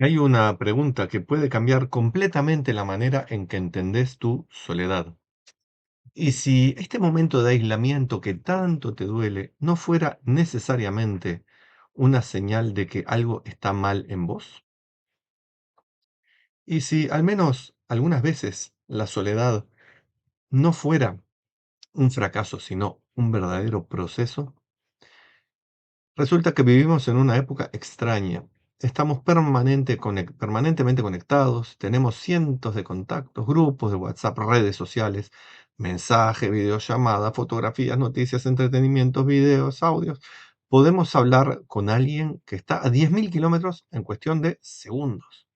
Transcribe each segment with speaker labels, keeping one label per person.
Speaker 1: Hay una pregunta que puede cambiar completamente la manera en que entendés tu soledad. ¿Y si este momento de aislamiento que tanto te duele no fuera necesariamente una señal de que algo está mal en vos? ¿Y si al menos algunas veces la soledad no fuera un fracaso, sino un verdadero proceso? Resulta que vivimos en una época extraña. Estamos permanentemente conectados, tenemos cientos de contactos, grupos de WhatsApp, redes sociales, mensajes, videollamadas, fotografías, noticias, entretenimientos, videos, audios. Podemos hablar con alguien que está a 10.000 kilómetros en cuestión de segundos.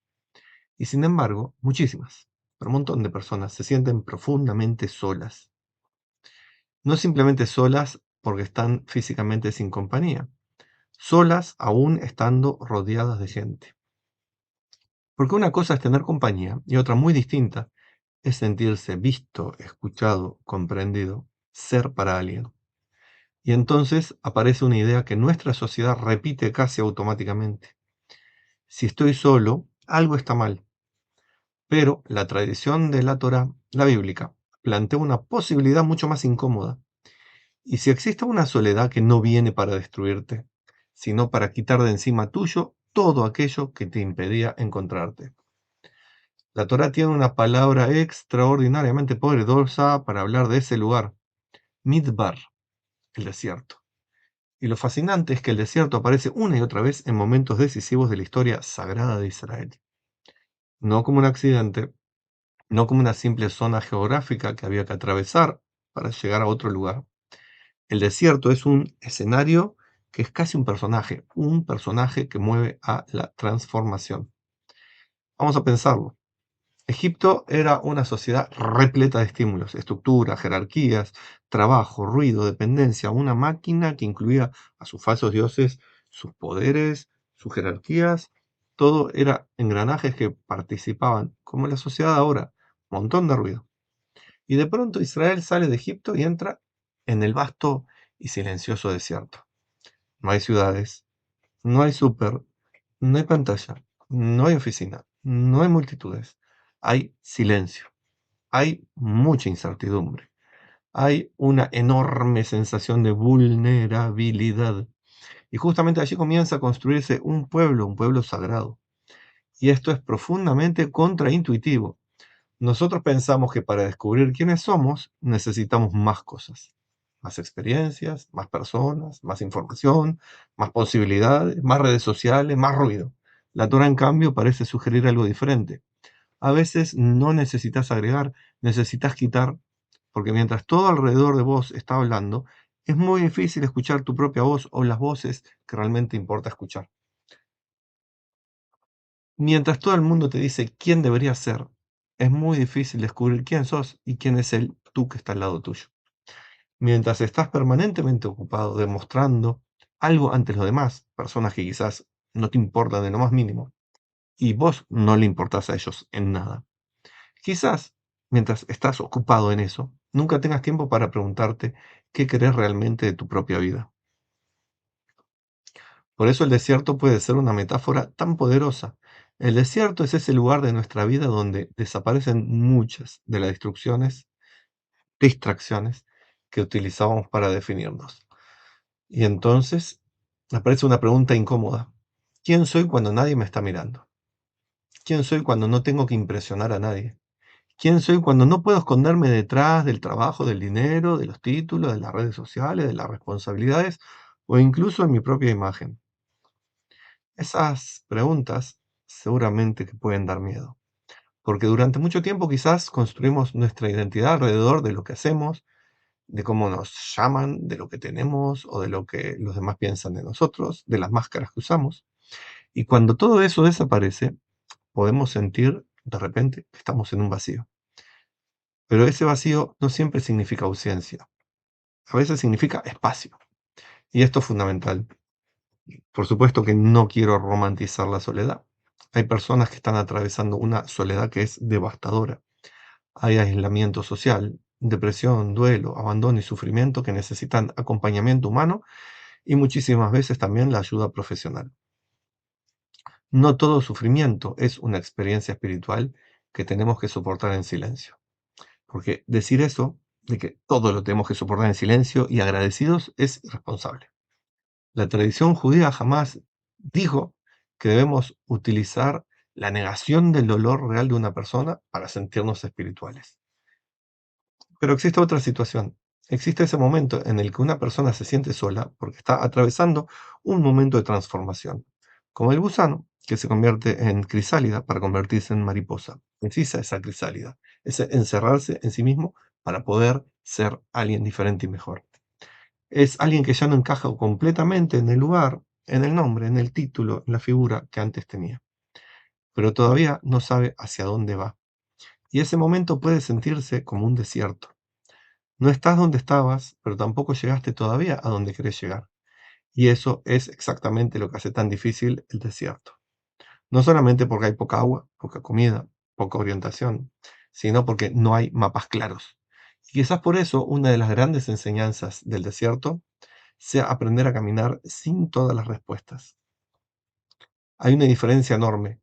Speaker 1: Y sin embargo, muchísimas, pero un montón de personas se sienten profundamente solas. No simplemente solas porque están físicamente sin compañía, solas aún estando rodeadas de gente. Porque una cosa es tener compañía y otra muy distinta es sentirse visto, escuchado, comprendido, ser para alguien. Y entonces aparece una idea que nuestra sociedad repite casi automáticamente. Si estoy solo, algo está mal. Pero la tradición de la Torá, la bíblica, plantea una posibilidad mucho más incómoda. Y si existe una soledad que no viene para destruirte, sino para quitar de encima tuyo todo aquello que te impedía encontrarte. La Torá tiene una palabra extraordinariamente poderosa para hablar de ese lugar, Midbar, el desierto. Y lo fascinante es que el desierto aparece una y otra vez en momentos decisivos de la historia sagrada de Israel. No como un accidente, no como una simple zona geográfica que había que atravesar para llegar a otro lugar. El desierto es un escenario que es casi un personaje que mueve a la transformación. Vamos a pensarlo. Egipto era una sociedad repleta de estímulos, estructuras, jerarquías, trabajo, ruido, dependencia, una máquina que incluía a sus falsos dioses, sus poderes, sus jerarquías, todo era engranajes que participaban, como en la sociedad ahora, montón de ruido. Y de pronto Israel sale de Egipto y entra en el vasto y silencioso desierto. No hay ciudades, no hay súper, no hay pantalla, no hay oficina, no hay multitudes. Hay silencio, hay mucha incertidumbre, hay una enorme sensación de vulnerabilidad. Y justamente allí comienza a construirse un pueblo sagrado. Y esto es profundamente contraintuitivo. Nosotros pensamos que para descubrir quiénes somos necesitamos más cosas, más experiencias, más personas, más información, más posibilidades, más redes sociales, más ruido. La Torah, en cambio, parece sugerir algo diferente. A veces no necesitas agregar, necesitas quitar, porque mientras todo alrededor de vos está hablando, es muy difícil escuchar tu propia voz o las voces que realmente importa escuchar. Mientras todo el mundo te dice quién deberías ser, es muy difícil descubrir quién sos y quién es el tú que está al lado tuyo. Mientras estás permanentemente ocupado demostrando algo ante los demás, personas que quizás no te importan de lo más mínimo, y vos no le importás a ellos en nada. Quizás, mientras estás ocupado en eso, nunca tengas tiempo para preguntarte qué querés realmente de tu propia vida. Por eso el desierto puede ser una metáfora tan poderosa. El desierto es ese lugar de nuestra vida donde desaparecen muchas de las distracciones que utilizábamos para definirnos. Y entonces aparece una pregunta incómoda. ¿Quién soy cuando nadie me está mirando? ¿Quién soy cuando no tengo que impresionar a nadie? ¿Quién soy cuando no puedo esconderme detrás del trabajo, del dinero, de los títulos, de las redes sociales, de las responsabilidades o incluso en mi propia imagen? Esas preguntas seguramente que pueden dar miedo, porque durante mucho tiempo quizás construimos nuestra identidad alrededor de lo que hacemos, de cómo nos llaman, de lo que tenemos o de lo que los demás piensan de nosotros, de las máscaras que usamos. Y cuando todo eso desaparece, podemos sentir de repente que estamos en un vacío. Pero ese vacío no siempre significa ausencia, a veces significa espacio. Y esto es fundamental. Por supuesto que no quiero romantizar la soledad. Hay personas que están atravesando una soledad que es devastadora. Hay aislamiento social, depresión, duelo, abandono y sufrimiento que necesitan acompañamiento humano y muchísimas veces también la ayuda profesional. No todo sufrimiento es una experiencia espiritual que tenemos que soportar en silencio. Porque decir eso, de que todo lo tenemos que soportar en silencio y agradecidos, es irresponsable. La tradición judía jamás dijo que debemos utilizar la negación del dolor real de una persona para sentirnos espirituales. Pero existe otra situación. Existe ese momento en el que una persona se siente sola porque está atravesando un momento de transformación, como el gusano que se convierte en crisálida para convertirse en mariposa. Precisa esa crisálida, ese encerrarse en sí mismo para poder ser alguien diferente y mejor. Es alguien que ya no encaja completamente en el lugar, en el nombre, en el título, en la figura que antes tenía, pero todavía no sabe hacia dónde va. Y ese momento puede sentirse como un desierto. No estás donde estabas, pero tampoco llegaste todavía a donde querés llegar. Y eso es exactamente lo que hace tan difícil el desierto. No solamente porque hay poca agua, poca comida, poca orientación, sino porque no hay mapas claros. Y quizás por eso una de las grandes enseñanzas del desierto sea aprender a caminar sin todas las respuestas. Hay una diferencia enorme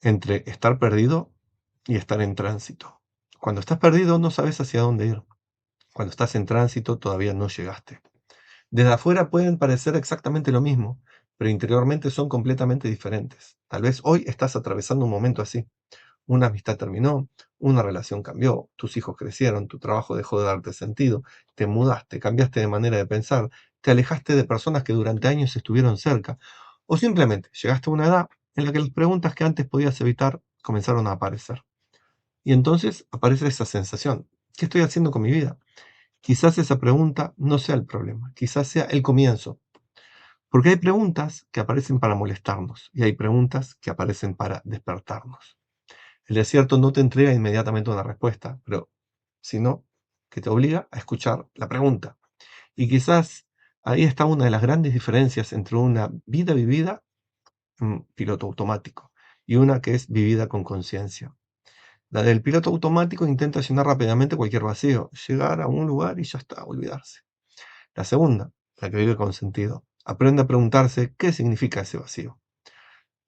Speaker 1: entre estar perdido y estar en tránsito. Cuando estás perdido no sabes hacia dónde ir. Cuando estás en tránsito todavía no llegaste. Desde afuera pueden parecer exactamente lo mismo, pero interiormente son completamente diferentes. Tal vez hoy estás atravesando un momento así. Una amistad terminó, una relación cambió, tus hijos crecieron, tu trabajo dejó de darte sentido, te mudaste, cambiaste de manera de pensar, te alejaste de personas que durante años estuvieron cerca, o simplemente llegaste a una edad en la que las preguntas que antes podías evitar comenzaron a aparecer. Y entonces aparece esa sensación. ¿Qué estoy haciendo con mi vida? Quizás esa pregunta no sea el problema, quizás sea el comienzo. Porque hay preguntas que aparecen para molestarnos y hay preguntas que aparecen para despertarnos. El desierto no te entrega inmediatamente una respuesta, pero sino que te obliga a escuchar la pregunta. Y quizás ahí está una de las grandes diferencias entre una vida vivida en piloto automático y una que es vivida con conciencia. La del piloto automático intenta llenar rápidamente cualquier vacío, llegar a un lugar y ya está, olvidarse. La segunda, la que vive con sentido, aprende a preguntarse qué significa ese vacío.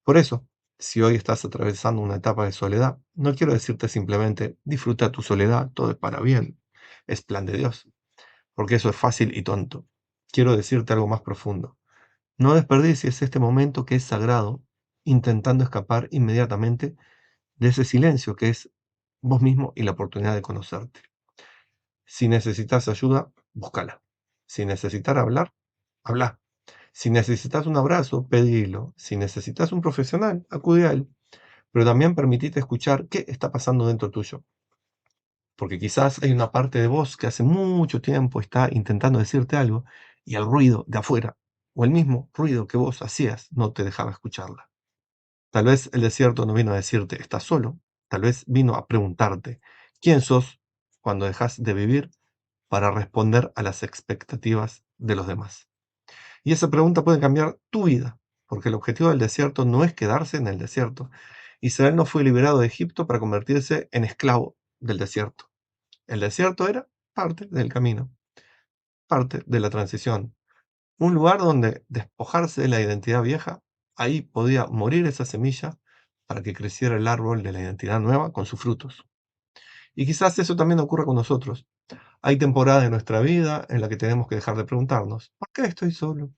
Speaker 1: Por eso, si hoy estás atravesando una etapa de soledad, no quiero decirte simplemente disfruta tu soledad, todo es para bien, es plan de Dios, porque eso es fácil y tonto. Quiero decirte algo más profundo. No desperdicies este momento que es sagrado intentando escapar inmediatamente de ese silencio que es vos mismo y la oportunidad de conocerte. Si necesitas ayuda, búscala. Si necesitas hablar, habla. Si necesitas un abrazo, pedilo. Si necesitas un profesional, acude a él. Pero también permitite escuchar qué está pasando dentro tuyo. Porque quizás hay una parte de vos que hace mucho tiempo está intentando decirte algo y el ruido de afuera o el mismo ruido que vos hacías no te dejaba escucharla. Tal vez el desierto no vino a decirte estás solo, tal vez vino a preguntarte quién sos cuando dejas de vivir para responder a las expectativas de los demás. Y esa pregunta puede cambiar tu vida, porque el objetivo del desierto no es quedarse en el desierto. Israel no fue liberado de Egipto para convertirse en esclavo del desierto. El desierto era parte del camino, parte de la transición. Un lugar donde despojarse de la identidad vieja, ahí podía morir esa semilla para que creciera el árbol de la identidad nueva con sus frutos. Y quizás eso también ocurra con nosotros. Hay temporadas de nuestra vida en la que tenemos que dejar de preguntarnos, ¿por qué estoy solo?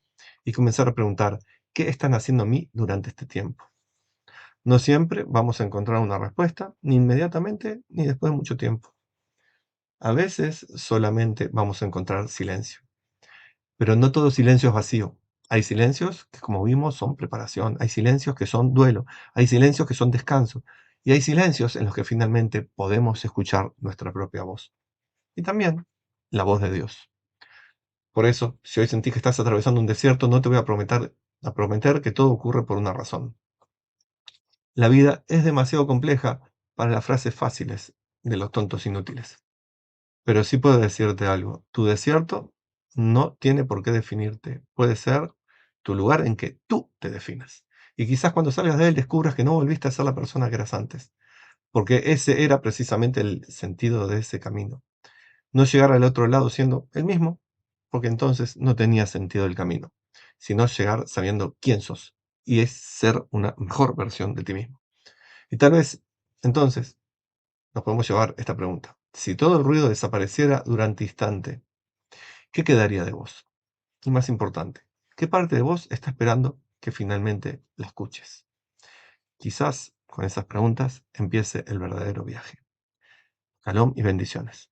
Speaker 1: Y comenzar a preguntar, ¿qué están haciendo a mí durante este tiempo? No siempre vamos a encontrar una respuesta, ni inmediatamente, ni después de mucho tiempo. A veces solamente vamos a encontrar silencio, pero no todo silencio es vacío. Hay silencios que, como vimos, son preparación, hay silencios que son duelo, hay silencios que son descanso, y hay silencios en los que finalmente podemos escuchar nuestra propia voz. Y también la voz de Dios. Por eso, si hoy sentís que estás atravesando un desierto, no te voy a prometer que todo ocurre por una razón. La vida es demasiado compleja para las frases fáciles de los tontos inútiles. Pero sí puedo decirte algo. Tu desierto no tiene por qué definirte. Puede ser tu lugar en que tú te definas. Y quizás cuando salgas de él descubras que no volviste a ser la persona que eras antes. Porque ese era precisamente el sentido de ese camino. No llegar al otro lado siendo el mismo, porque entonces no tenía sentido el camino, sino llegar sabiendo quién sos. y es ser una mejor versión de ti mismo. Y tal vez entonces nos podemos llevar esta pregunta. Si todo el ruido desapareciera durante instante, ¿qué quedaría de vos? Y más importante, ¿qué parte de vos está esperando que finalmente la escuches? Quizás con esas preguntas empiece el verdadero viaje. Shalom y bendiciones.